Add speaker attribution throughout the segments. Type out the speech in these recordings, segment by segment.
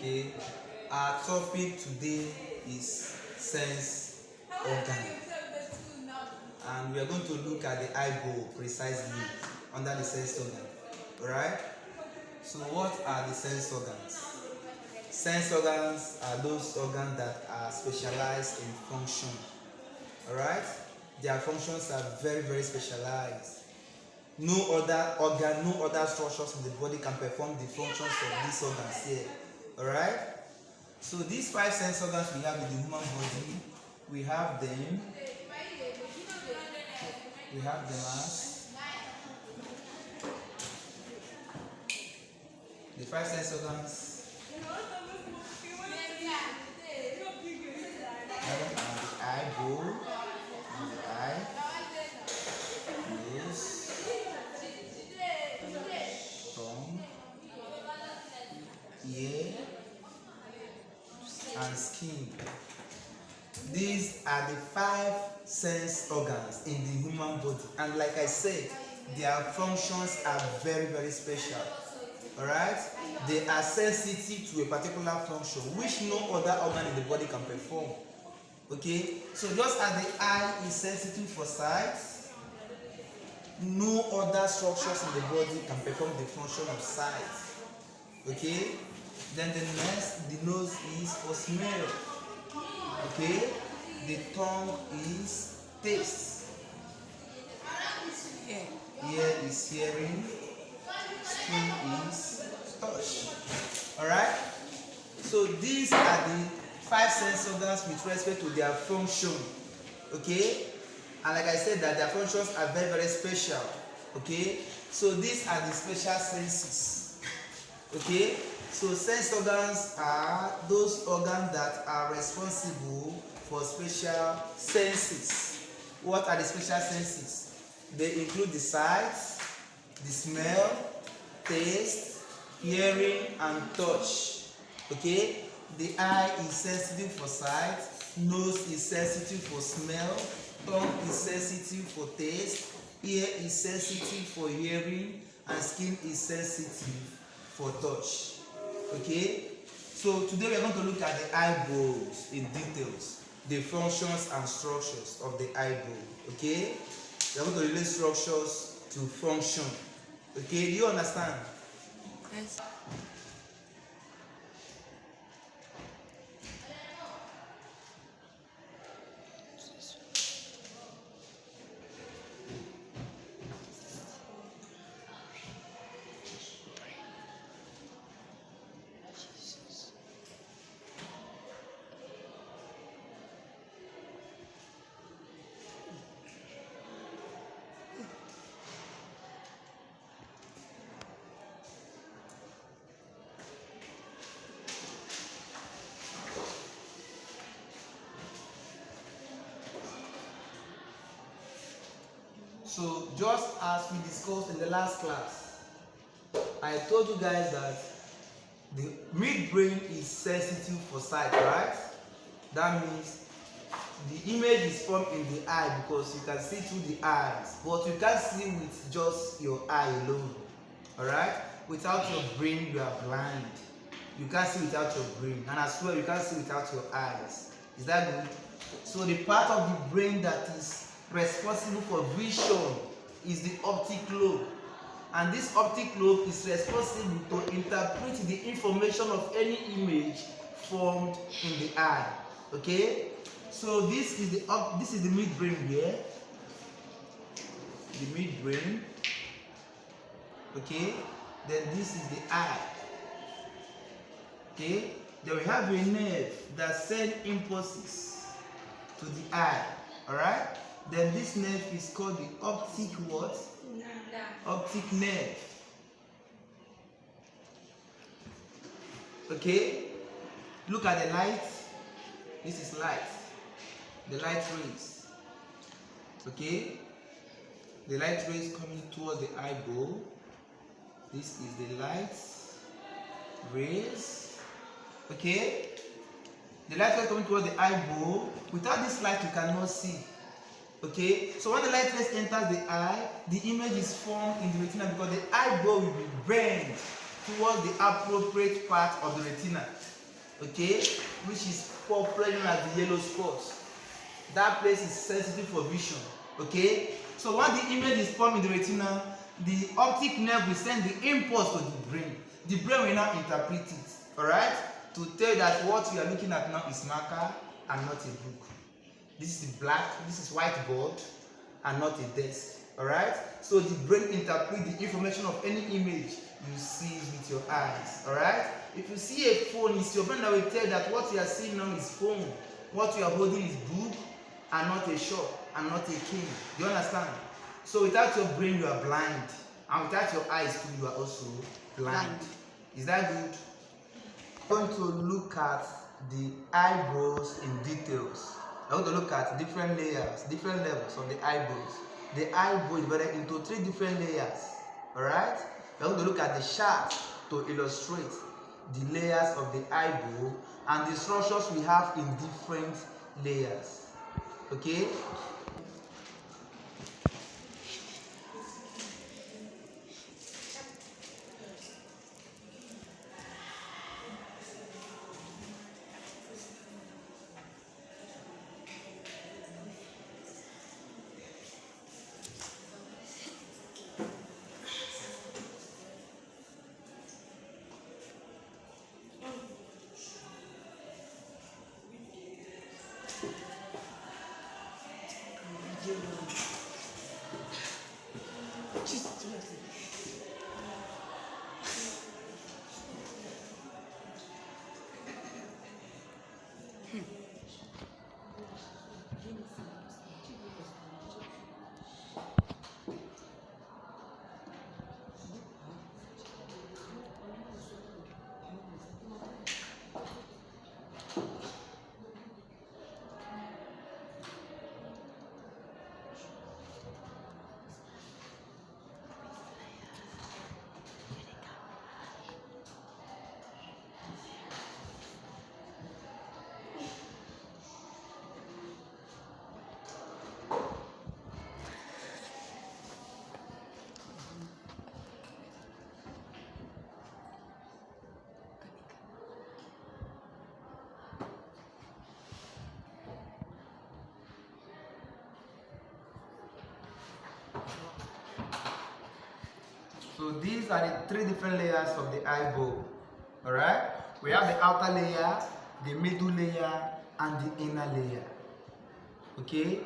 Speaker 1: Okay, our topic today is sense organ, and we are going to look at the eyeball precisely under the sense organ. Alright, so what are the sense organs? Sense organs are those organs that are specialized in function. Alright, their functions are very specialized. No other organ, no other structures in the body can perform the functions of these organs here. Alright, so these 5 sense organs we have in the human body, we have them as the 5 sense organs. The eyeball, the eye, nose, tongue, ear, and skin. These are the 5 sense organs in the human body, and like I said, their functions are very special. Alright, they are sensitive to a particular function which no other organ in the body can perform. Okay, so just as the eye is sensitive for sight, no other structures in the body can perform the function of sight. Okay, then the next, the nose is for smell. Okay, the tongue is taste, ear is hearing, skin is touch. Alright, so these are the 5 sense organs with respect to their function. Okay, and like I said that their functions are very special. Okay, so these are the special senses. Okay, so sense organs are those organs that are responsible for special senses. What are the special senses? They include the sight, the smell, taste, hearing, and touch. Okay, the eye is sensitive for sight, nose is sensitive for smell, tongue is sensitive for taste, ear is sensitive for hearing, and skin is sensitive for touch. Okay, so today we are going to look at the eyeballs in details, the functions and structures of the eyeball. Okay, we are going to relate structures to function. Okay, do you understand?
Speaker 2: Yes.
Speaker 1: So just as we discussed in the last class, I told you guys that the midbrain is sensitive for sight, right? That means the image is formed in the eye because you can see through the eyes, but you can't see with just your eye alone. Alright? Without your brain, you are blind. You can't see without your brain, and as well, you can't see without your eyes. Is that good? So the part of the brain that is responsible for vision is the optic lobe, and this optic lobe is responsible to interpret the information of any image formed in the eye. Okay, so this is the midbrain here, the midbrain. Okay, then this is the eye. Okay, then we have a nerve that sends impulses to the eye. All right, then this nerve is called the optic what? Optic nerve. Okay, look at the light. This is light, the light rays. Okay, the light rays coming towards the eyeball. This is the light rays. Okay, the light rays coming towards the eyeball. Without this light, you cannot see. Okay, so when the light rays enters the eye, the image is formed in the retina because the eyeball will be bent towards the appropriate part of the retina. okay, which is popularly known as the yellow spots. That place is sensitive for vision, okay. So when the image is formed in the retina, the optic nerve will send the impulse to the brain. The brain will now interpret it, all right, to tell that what we are looking at now is marker and not a book. This is this is whiteboard and not a desk, all right. So the brain interprets the information of any image you see with your eyes, all right. If you see a phone, it's your brain that will tell that what you are seeing now is phone, what you are holding is book and not a shop and not a king. Do you understand? So without your brain you are blind, and without your eyes too you are also blind. Is that good? I'm going to look at the eyebrows in details. I'm going to look at different layers, different levels of the eyebrows. The eyebrow is divided into 3 different layers, all right. We're going to look at the chart to illustrate the layers of the eyebrow and the structures we have in different layers, okay. So these are the 3 different layers of the eyebrow, all right. We have the outer layer, the middle layer, and the inner layer, okay.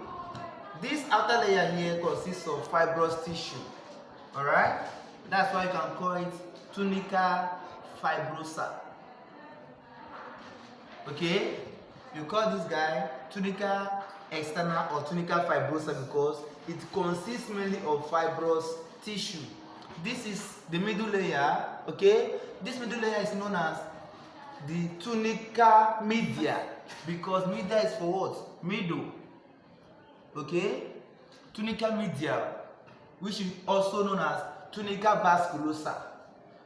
Speaker 1: This outer layer here consists of fibrous tissue, all right. That's why you can call it tunica fibrosa, okay. You call this guy tunica externa or tunica fibrosa because it consists mainly of fibrous tissue. This is the middle layer, okay. This middle layer is known as the tunica media because media is for what? Middle, okay. Tunica media, which is also known as tunica vasculosa,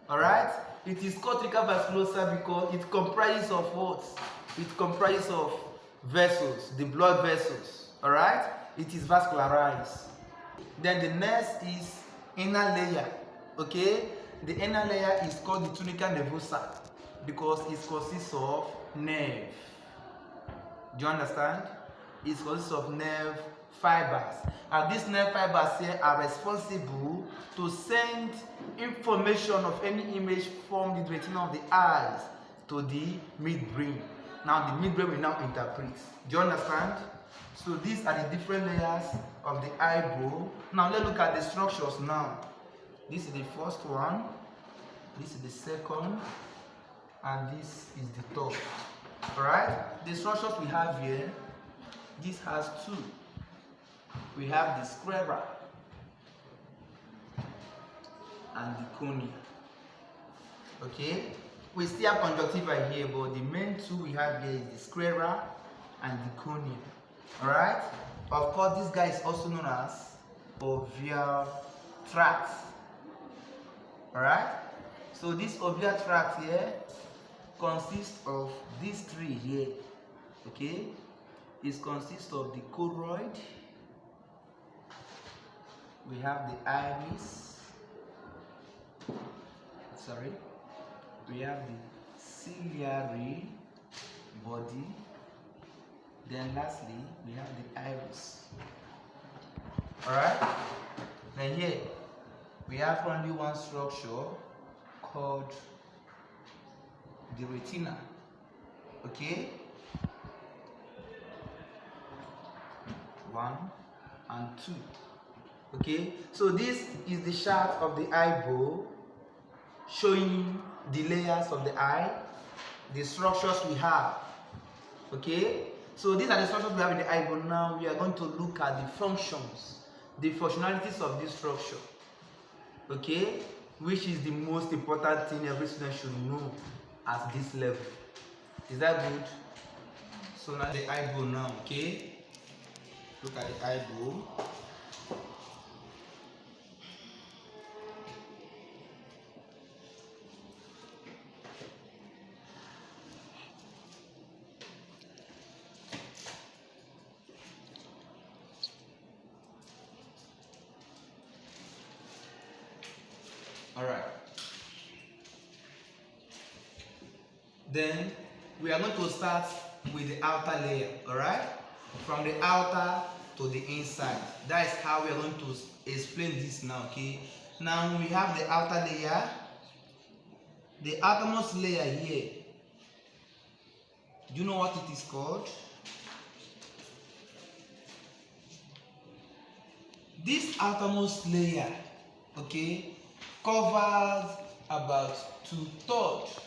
Speaker 1: all right. It is called tunica vasculosa because it comprises of what? It comprises of vessels, the blood vessels, all right. It is vascularized. Then the next is inner layer, okay. The inner layer is called the tunica nervosa because it consists of nerve. Do you understand? It consists of nerve fibers, and these nerve fibers here are responsible to send information of any image formed in the retina of the eyes to the midbrain. Now the midbrain will now interpret. Do you understand? So these are the different layers of the eyebrow. Now let's look at the structures now. This is the first one, this is the second, and this is the third. Alright? The structures we have here, this has 2. We have the sclera and the cornea. Okay? We still have conjunctiva here, but the main 2 we have here is the sclera and the cornea. Alright? Of course, this guy is also known as ovial tract. Alright? So this ovial tract here consists of these 3 here. Okay? It consists of the choroid. We have the iris. We have the ciliary body. Then lastly, we have the iris. Alright? Then here, we have only one structure called the retina. Okay? 1 and 2. Okay? So this is the shaft of the eyeball showing the layers of the eye, the structures we have. Okay? So these are the structures we have in the eyeball. Now we are going to look at the functions, the functionalities of this structure. Okay? Which is the most important thing every student should know at this level. Is that good? So now the eyeball now, okay? Look at the eyeball. Alright. Then we are going to start with the outer layer, alright? From the outer to the inside. That is how we are going to explain this now, okay? Now we have the outer layer, the outermost layer here. Do you know what it is called? This outermost layer, okay, covers about 2/3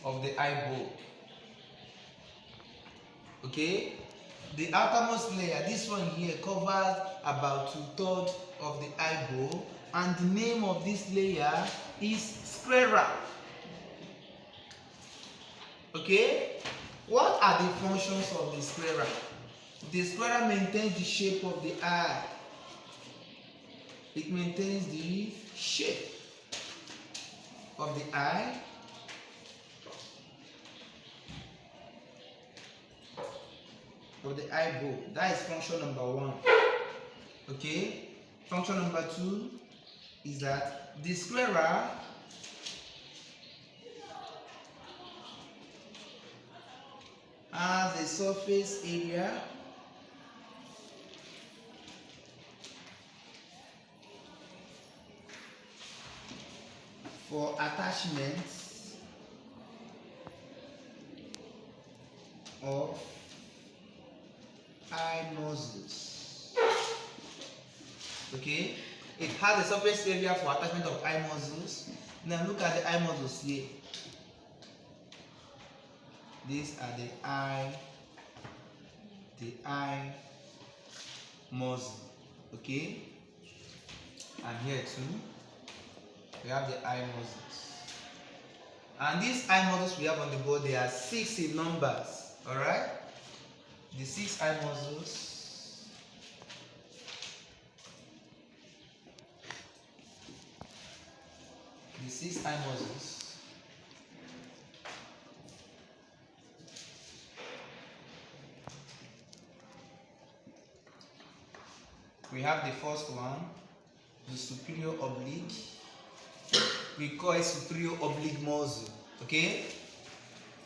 Speaker 1: of the eyeball. Okay, the outermost layer, this one here, covers about 2/3 of the eyeball, and the name of this layer is sclera. Okay, what are the functions of the sclera? The sclera maintains the shape of the eye. It maintains the shape of the eye. Of the eyeball. That is function number 1. Okay. Function number 2 is that the sclera has a surface area for attachments of eye muscles. Okay, it has a surface area for attachment of eye muscles. Now look at the eye muscles here. These are the eye muscle. Okay, and here too we have the eye muscles. And these eye muscles we have on the board, they are 6 in numbers. All right. The 6 eye muscles. The 6 eye muscles. We have the first one, the superior oblique. We call it superior oblique muscle. Okay.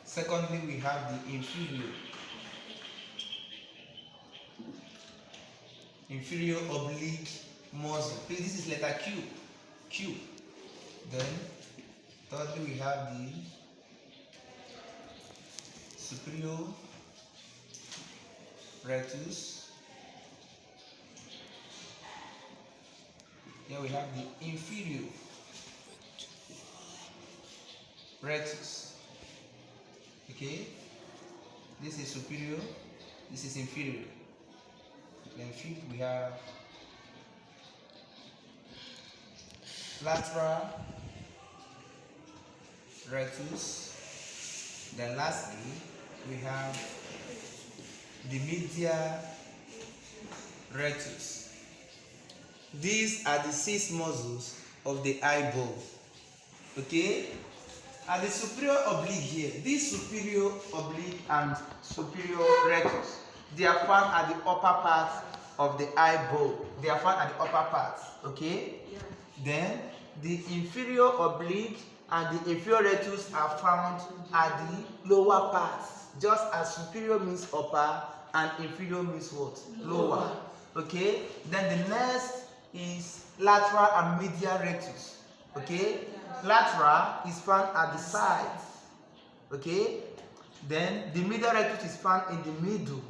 Speaker 1: Secondly, we have the inferior oblique muscle. Please, this is letter Q. Then thirdly, we have the superior rectus. Here we have the inferior rectus. Okay, this is superior, this is inferior. Then fifth, we have lateral rectus. Then lastly, we have the medial rectus. These are the 6 muscles of the eyeball. Okay? At the superior oblique here, this superior oblique and superior rectus, they are found at the upper part of the eyeball. They are found at the upper part. Okay? Yeah. Then the inferior oblique and the inferior rectus are found at the lower part, just as superior means upper and inferior means what? Lower. Okay, then the next is lateral and medial rectus. Okay, lateral is found at the side. Okay, then the medial rectus is found in the middle.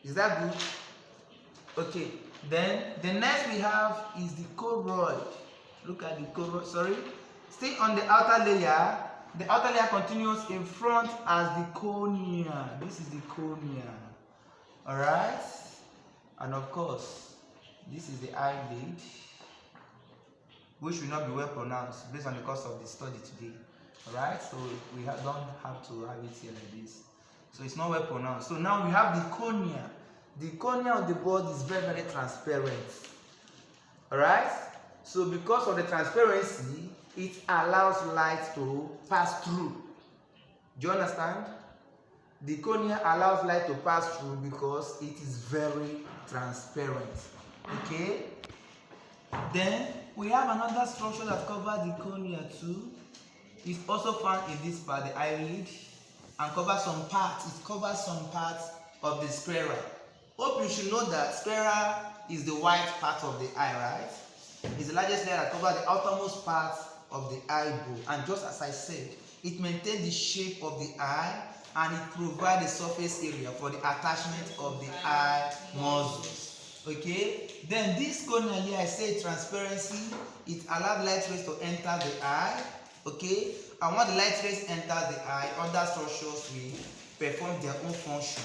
Speaker 1: Is that good? Okay, then the next we have is the choroid. Look at the choroid, sorry. Stay on the outer layer. The outer layer continues in front as the cornea. This is the cornea. Alright? And of course, this is the eyelid, which will not be well pronounced based on the course of the study today. Alright? So we don't have to have it here like this. So it's not well pronounced. So now we have the cornea. The cornea of the body is very, very transparent. Alright? So because of the transparency, it allows light to pass through. Do you understand? The cornea allows light to pass through because it is very transparent. Okay? Then we have another structure that covers the cornea too. It's also found in this part, the eyelid, and covers some parts. It covers some parts of the sclera. Hope you should know that sclera is the white part of the eye, right? It's the largest layer that covers the outermost part of the eyeball, and just as I said, it maintains the shape of the eye and it provides a surface area for the attachment of the eye muscles. Okay, then this cornea here, I say transparency, it allows light rays to enter the eye. Okay, and when the light rays enter the eye, other structures will perform their own function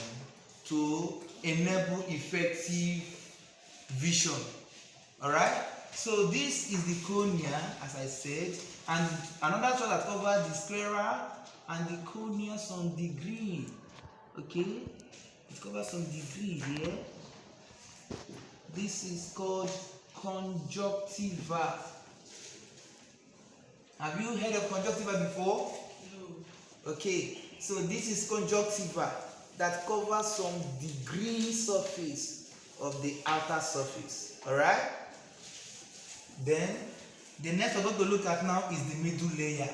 Speaker 1: to enable effective vision. Alright, so this is the cornea, as I said, and another structure that covers the sclera and the cornea some degree. Okay, it covers some degree here. This is called conjunctiva. Have you heard of conjunctiva before? No. Okay, so this is conjunctiva that covers some degree surface of the outer surface. Alright? Then the next we're going to look at now is the middle layer.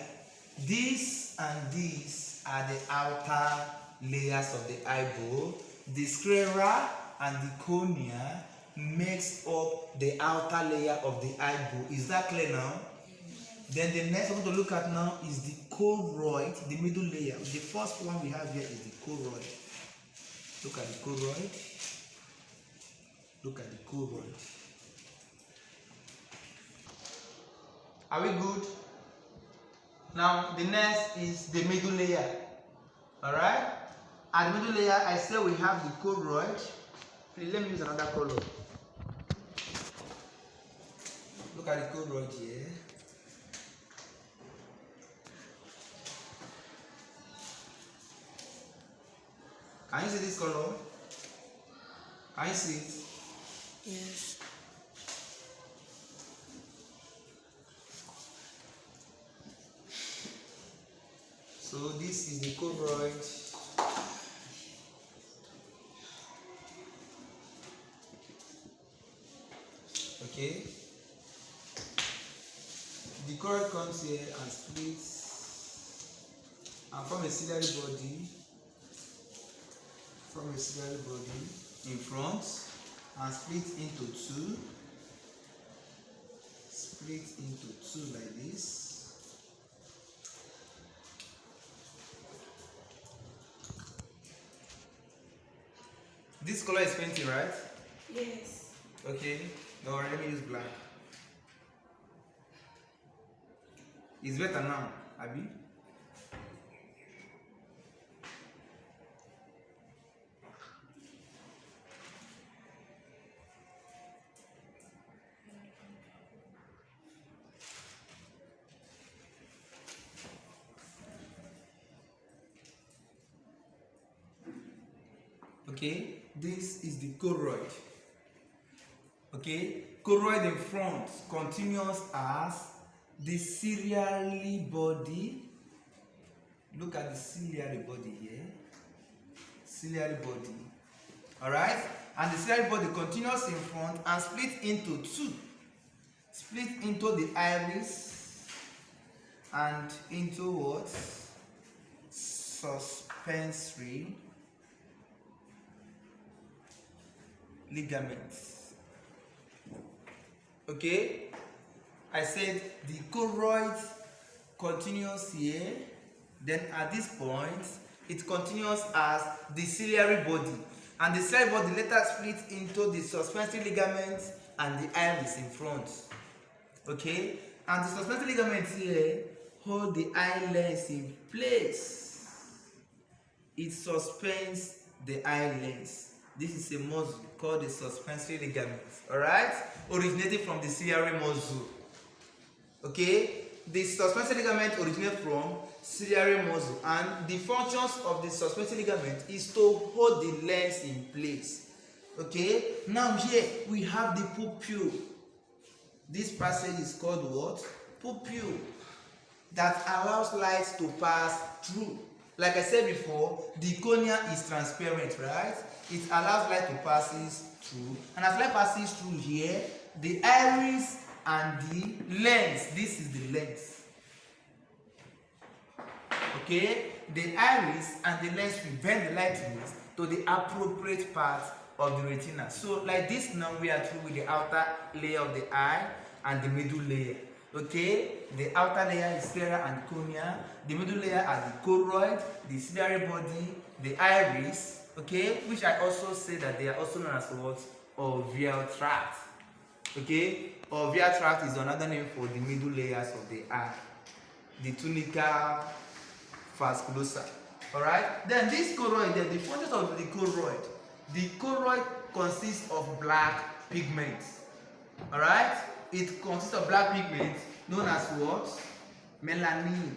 Speaker 1: This and these are the outer layers of the eyeball. The sclera and the cornea makes up the outer layer of the eyeball. Is that clear now? Then the next one to look at now is the choroid, the middle layer. The first one we have here is the choroid. Look at the choroid. Look at the choroid. Are we good? Now the next is the middle layer. Alright? At the middle layer, I say we have the choroid. Please let me use another color. Look at the choroid here. Can you see this color? Can you see it?
Speaker 2: Yes.
Speaker 1: So this is the choroid. Okay. The choroid comes here and splits and forms a ciliary body. From a ciliary body in front and split into two. Split into two like this. This color is painted, right?
Speaker 2: Yes.
Speaker 1: Okay. No, let me use black. It's better now, Abby. Okay, this is the choroid. Okay, choroid in front continues as the ciliary body. Look at the ciliary body here. Ciliary body. Alright, and the ciliary body continues in front and split into two. Split into the iris and into what? Suspensory ligaments. Okay, I said the choroid continues here, then at this point it continues as the ciliary body, and the ciliary body later splits into the suspensory ligaments and the iris in front. Okay, and the suspensory ligaments here hold the eye lens in place. It suspends the eye lens. This is a muscle called the suspensory ligament, alright, originating from the ciliary muscle. Okay, the suspensory ligament originates from ciliary muscle, and the functions of the suspensory ligament is to hold the lens in place. Okay, now here we have the pupil. This passage is called what? Pupil, that allows light to pass through. Like I said before, the cornea is transparent, right? It allows light to pass through, and as light passes through here, the iris and the lens, this is the lens. Okay, the iris and the lens will bend the light rays to the appropriate part of the retina. So like this now we are through with the outer layer of the eye and the middle layer. Okay, the outer layer is sclera and cornea, the middle layer are the choroid, the ciliary body, the iris, okay, which I also say that they are also known as what? Orvial tract. Okay, orvial tract is another name for the middle layers of the eye, the tunica fasculosa. Alright, then this choroid, the functions of the choroid consists of black pigments. Alright, it consists of black pigments known as what? Melanin.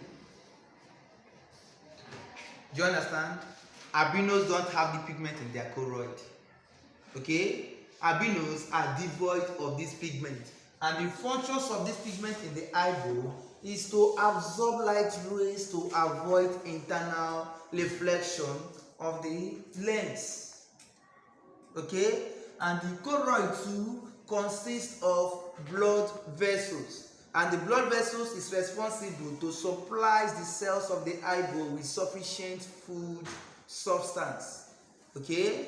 Speaker 1: Do you understand? Albinos don't have the pigment in their choroid. Okay, albinos are devoid of this pigment, and the functions of this pigment in the eyeball is to absorb light rays to avoid internal reflection of the lens. Okay, and the choroid too consists of blood vessels, and the blood vessels is responsible to supply the cells of the eyeball with sufficient food substance. Okay,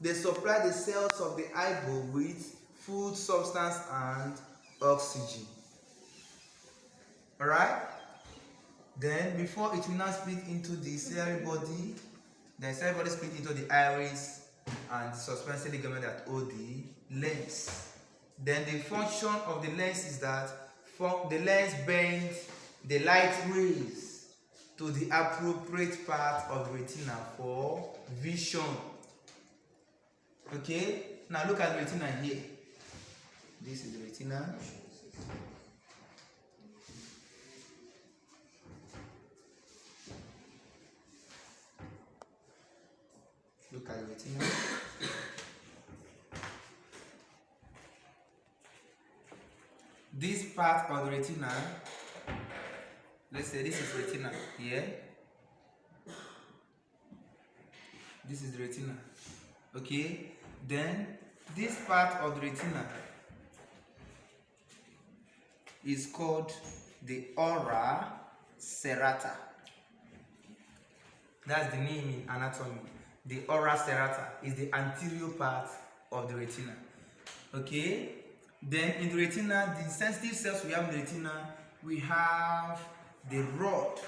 Speaker 1: they supply the cells of the eyeball with food substance and oxygen. Alright, then before it will now split into the ciliary body, the ciliary body split into the iris and the suspensory ligament that hold the lens. Then the function of the lens is that the lens bends the light rays to the appropriate part of the retina for vision. Okay, now look at the retina here. This is the retina. Look at the retina. This part of the retina, let's say this is retina here. This is the retina. Okay, then this part of the retina is called the ora serrata. That's the name in anatomy. The ora serrata is the anterior part of the retina. Okay, then in the retina, the sensitive cells we have in the retina, we have the rod.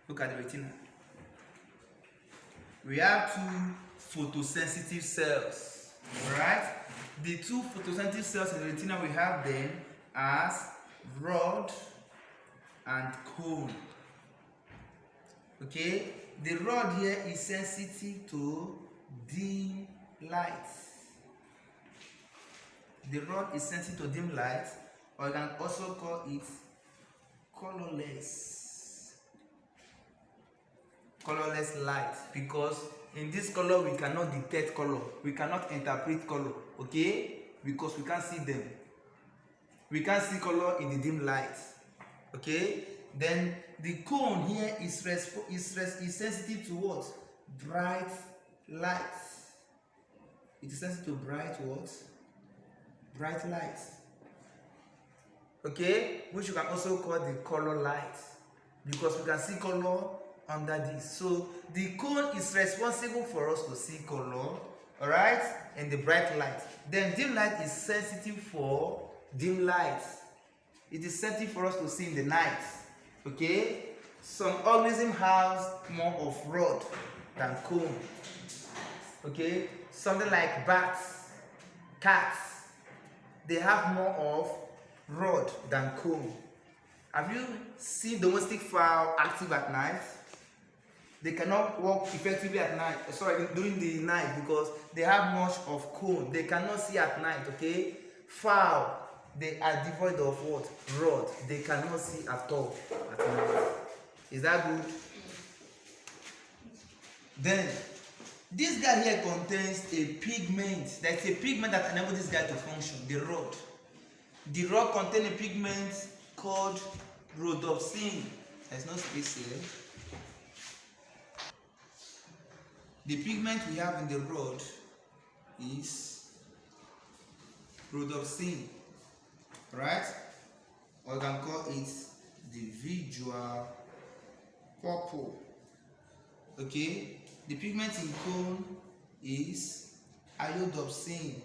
Speaker 1: Look at the retina. We have two photosensitive cells. Alright, the two photosensitive cells in the retina we have them as rod and cone. Okay, the rod here is sensitive to dim light. The rod is sensitive to dim light, or you can also call it colorless light, because in this color we cannot detect color, we cannot interpret color. Okay, because we can't see them. We can't see color in the dim light. Okay, then the cone here is sensitive to what? Bright light. It is sensitive to bright what? Bright light. okay, which you can also call the color light, because we can see color under this. So the cone is responsible for us to see color, all right, in the bright light. Then dim light is sensitive for dim light. It is sensitive for us to see in the night, okay. Some organisms have more of rod than cone, okay. Something like bats, cats, they have more of rod than cone. Have you seen domestic fowl active at night? They cannot walk effectively at night, during the night, because they have much of cone. They cannot see at night, okay. Fowl, they are devoid of what? Rod. They cannot see at all at night. Is that good? Then this guy here contains a pigment. There's a pigment that enables this guy to function, the rod. The rod contains a pigment called rhodopsin. There's no space here. The pigment we have in the rod is rhodopsin, right? Or you can call it the visual purple. Okay, the pigment in cone is iodopsin.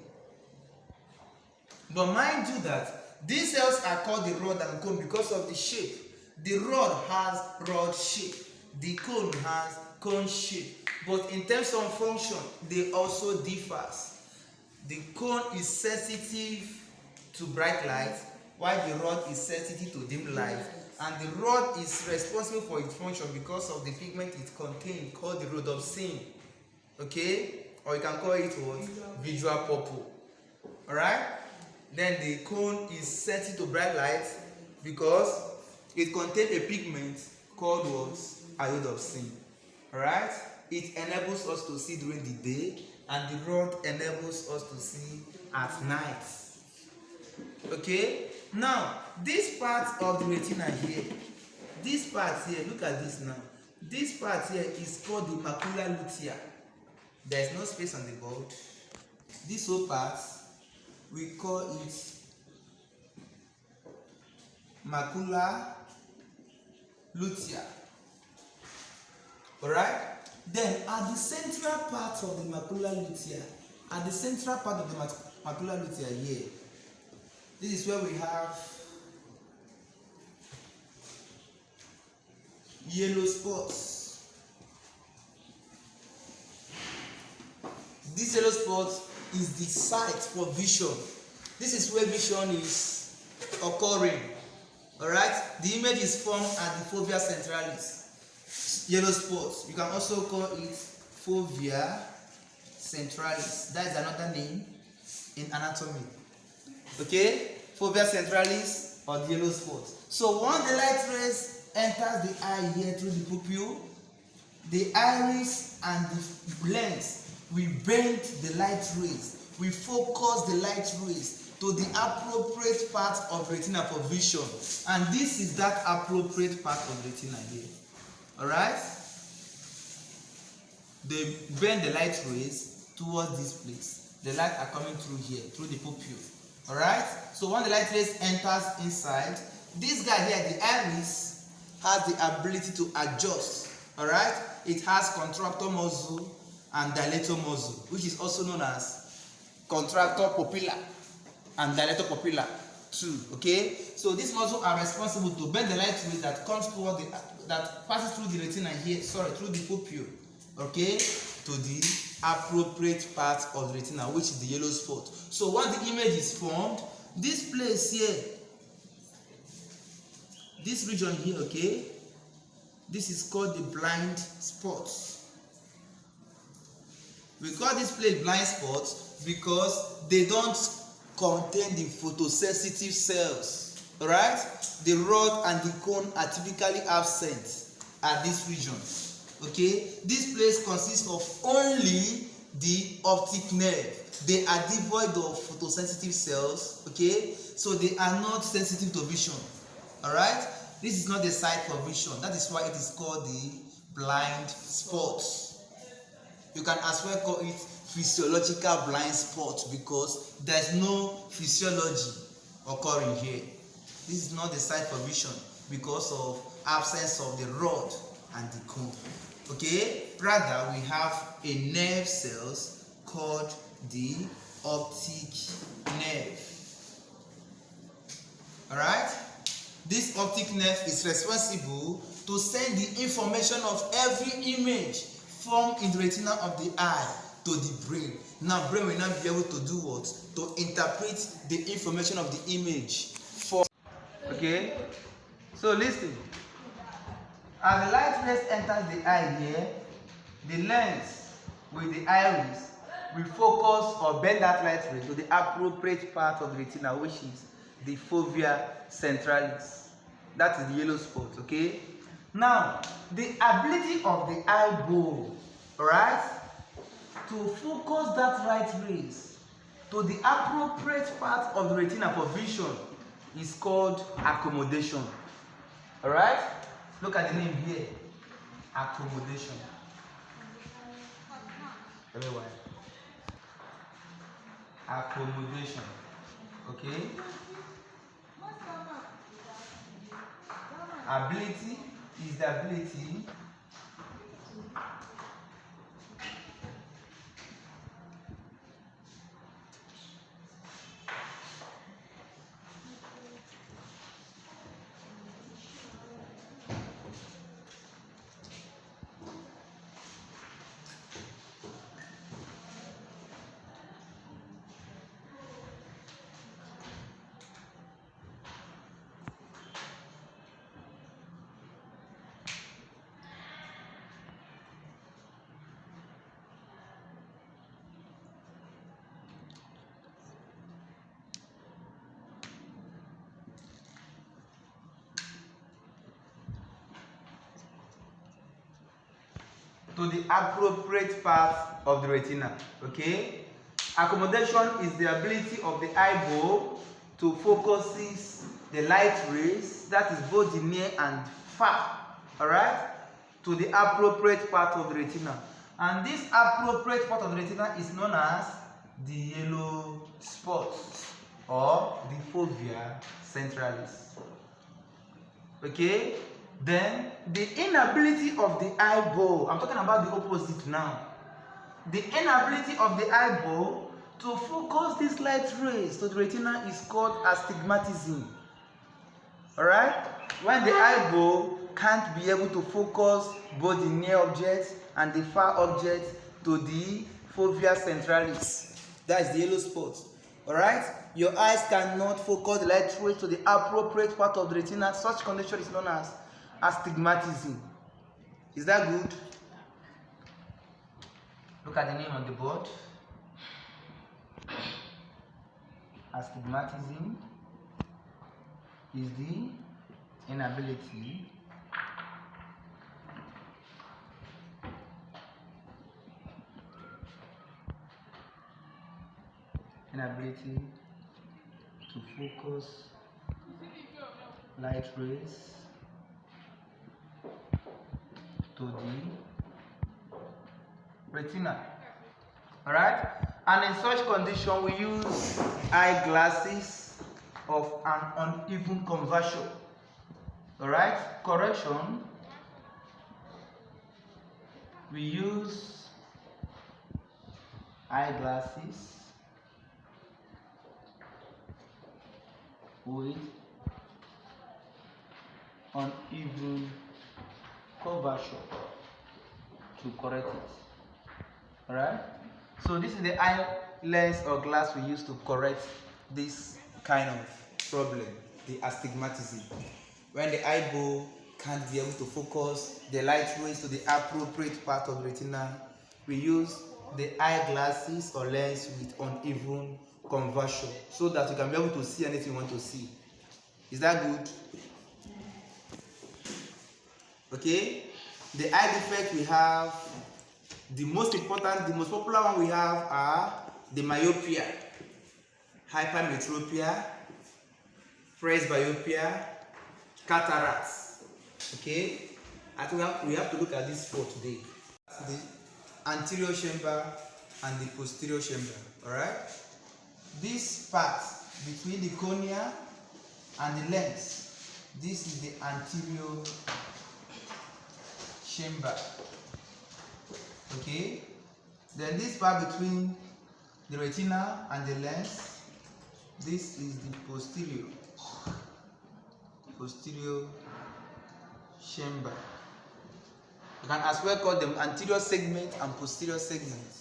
Speaker 1: But mind you that these cells are called the rod and cone because of the shape. The rod has rod shape, the cone has cone shape. But in terms of function, they also differ. The cone is sensitive to bright light, while the rod is sensitive to dim light. And the rod is responsible for its function because of the pigment it contains, called the rhodopsin. Okay? Or you can call it what? Visual purple. Alright? Then the cone is sensitive to bright light because it contains a pigment called what? Iodopsin. Alright? It enables us to see during the day, and the rod enables us to see at night. Okay? Now, this part of the retina here, this part here, look at this now. This part here is called the macula lutea. There is no space on the board. This whole part, we call it macula lutea. Alright? Then at the central part of the macula lutea, macula lutea here, this is where we have yellow spots. This yellow spot is the site for vision. This is where vision is occurring. Alright? The image is formed at the fovea centralis. Yellow spots. You can also call it fovea centralis. That is another name in anatomy. Okay? Fovea centralis or the yellow spot. So once the light rays enters the eye here through the pupil, the iris and the lens will bend the light rays. We focus the light rays to the appropriate part of retina for vision. And this is that appropriate part of retina here. Alright? They bend the light rays towards this place. The light are coming through here, through the pupil. Alright? So when the light rays enters inside, this guy here, the iris, has the ability to adjust. Alright? It has contractor muscle and dilator muscle, which is also known as contractor pupilla and dilator pupilla too. Okay? So these muscles are responsible to bend the light rays that comes toward that passes through the retina here, through the pupil, okay, to the appropriate part of the retina, which is the yellow spot. So once the image is formed, this place here, this region here, okay, this is called the blind spot. We call this place blind spot because they don't contain the photosensitive cells. Alright? The rod and the cone are typically absent at this region. Okay? This place consists of only the optic nerve. They are devoid of photosensitive cells. Okay? So they are not sensitive to vision. Alright? This is not the site for vision. That is why it is called the blind spot. You can as well call it physiological blind spot because there is no physiology occurring here. This is not the site for vision because of absence of the rod and the cone. Okay, rather we have a nerve cells called the optic nerve. Alright, this optic nerve is responsible to send the information of every image formed in the retina of the eye to the brain. Now brain will not be able to do what? To interpret the information of the image for. Okay, so listen. As the light rays enters the eye here, the lens with the iris will focus or bend that light ray to the appropriate part of the retina, which is the fovea centralis. That is the yellow spot. Okay, now the ability of the eyeball, alright, to focus that light rays to the appropriate part of the retina for vision is called accommodation. Alright, look at the name here, accommodation. Everywhere. Accommodation. Okay. Ability is the ability to the appropriate part of the retina. Okay, accommodation is the ability of the eyeball to focus the light rays, that is both the near and far, all right, to the appropriate part of the retina. And this appropriate part of the retina is known as the yellow spot or the fovea centralis. Okay, then the inability of the eyeball, I'm talking about the opposite now, the inability of the eyeball to focus these light rays to the retina is called astigmatism. Alright, when the eyeball can't be able to focus both the near object and the far object to the fovea centralis, that is the yellow spot. Alright, your eyes cannot focus the light rays to the appropriate part of the retina. Such condition is known as astigmatism. Is that good? Look at the name on the board. Astigmatism is the inability to focus light rays to the retina. Alright, and in such condition we use eyeglasses of an uneven conversion. Alright, correction, we use eyeglasses with uneven conversion to correct it. Alright, so this is the eye lens or glass we use to correct this kind of problem, the astigmatism. When the eyeball can't be able to focus the light rays to the appropriate part of the retina, we use the eyeglasses or lens with uneven conversion so that you can be able to see anything you want to see. Is that good? Okay, the eye defect we have, the most important, the most popular one we have are the myopia, hypermetropia, presbyopia, cataracts. Okay, I think we have to look at this for today. The anterior chamber and the posterior chamber. All right, this part between the cornea and the lens. This is the anterior chamber. Okay, then this part between the retina and the lens, this is the posterior chamber. You can as well call them anterior segment and posterior segment.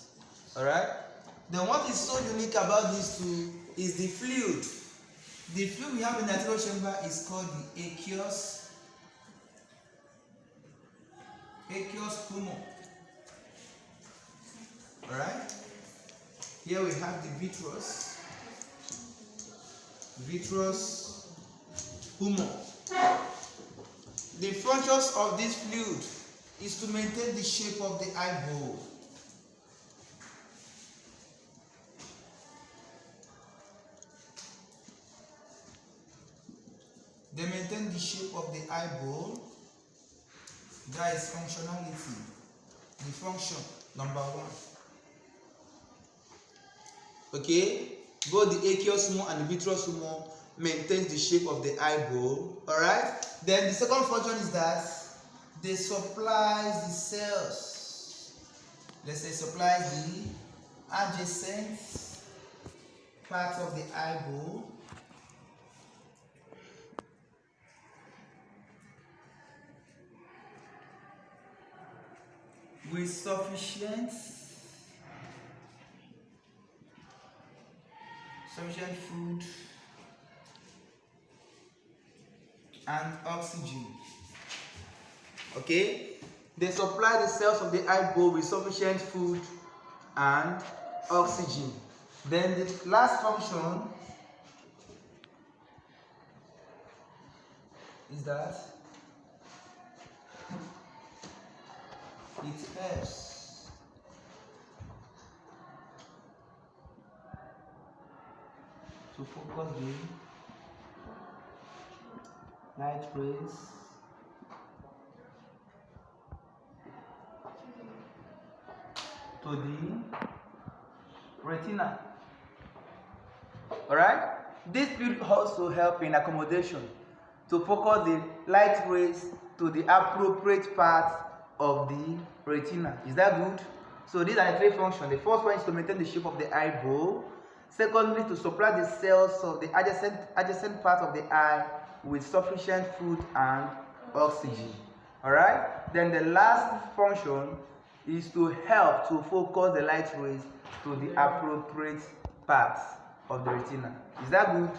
Speaker 1: All right. Then what is so unique about these two is the fluid. The fluid we have in the anterior chamber is called the aqueous humor. All right. Here we have the vitreous humor. The functions of this fluid is to maintain the shape of the eyeball. They maintain the shape of the eyeball. That is functionality. The function number 1. Okay, both the aqueous humor and the vitreous humor maintains the shape of the eyeball. All right. Then the second function is that they supplies the cells. Let's say supplies the adjacent part of the eyeball with sufficient food and oxygen. Okay, they supply the cells of the eyeball with sufficient food and oxygen. Then the last function is that it helps to focus the light rays to the retina. Alright? This will also help in accommodation to focus the light rays to the appropriate part of the retina. Is that good? So these are the 3 functions. The first one is to maintain the shape of the eyeball. Secondly, to supply the cells of the adjacent part of the eye with sufficient food and oxygen. Alright? Then the last function is to help to focus the light rays to the appropriate parts of the retina. Is that good?